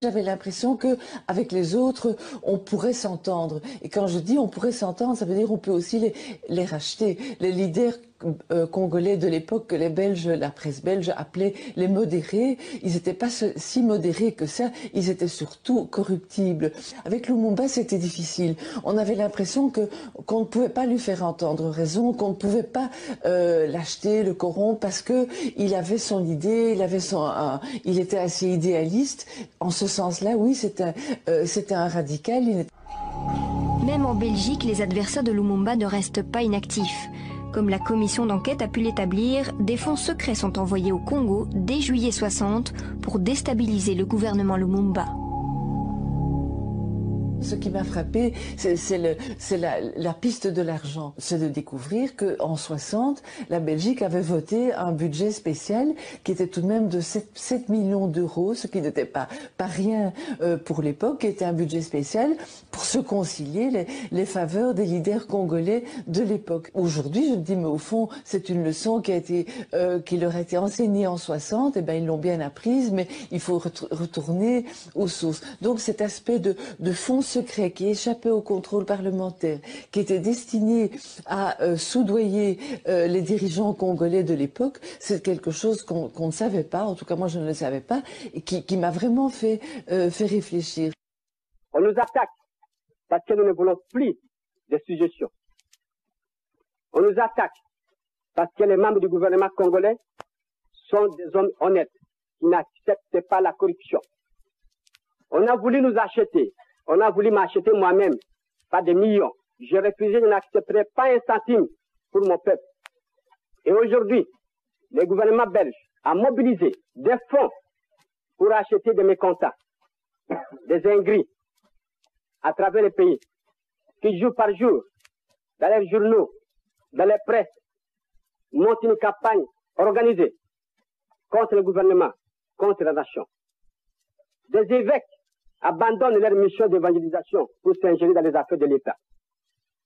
J'avais l'impression que avec les autres, on pourrait s'entendre. Et quand je dis on pourrait s'entendre, ça veut dire on peut aussi les racheter. Les leaders congolais de l'époque que les Belges, la presse belge appelait les modérés, ils n'étaient pas si modérés que ça, ils étaient surtout corruptibles. Avec Lumumba, c'était difficile. On avait l'impression qu'on ne pouvait pas lui faire entendre raison, qu'on ne pouvait pas l'acheter, le corrompre, parce que il avait son idée, il était assez idéaliste. En ce sens-là, oui, c'était un radical. Même en Belgique, les adversaires de Lumumba ne restent pas inactifs. Comme la commission d'enquête a pu l'établir, des fonds secrets sont envoyés au Congo dès juillet 60 pour déstabiliser le gouvernement Lumumba. Ce qui m'a frappé, c'est la piste de l'argent. C'est de découvrir qu'en 60, la Belgique avait voté un budget spécial qui était tout de même de 7 millions d'euros, ce qui n'était pas rien pour l'époque, qui était un budget spécial pour se concilier les faveurs des leaders congolais de l'époque. Aujourd'hui, je me dis, mais au fond, c'est une leçon qui leur a été enseignée en 60, et ben ils l'ont bien apprise, mais il faut retourner aux sources. Donc cet aspect de fonds secret qui échappait au contrôle parlementaire, qui était destiné à soudoyer les dirigeants congolais de l'époque, c'est quelque chose qu'on ne savait pas, en tout cas moi je ne le savais pas, et qui m'a vraiment fait réfléchir. On nous attaque parce que nous ne voulons plus de suggestions. On nous attaque parce que les membres du gouvernement congolais sont des hommes honnêtes, qui n'acceptent pas la corruption. On a voulu nous acheter. On a voulu m'acheter moi-même, pas des millions. J'ai refusé, je n'accepterai pas un centime pour mon peuple. Et aujourd'hui, le gouvernement belge a mobilisé des fonds pour acheter des mécontents, des ingris, à travers le pays, qui jour par jour, dans les journaux, dans les presses, montent une campagne organisée contre le gouvernement, contre la nation. Des évêques abandonnent leur mission d'évangélisation pour s'ingérer dans les affaires de l'État.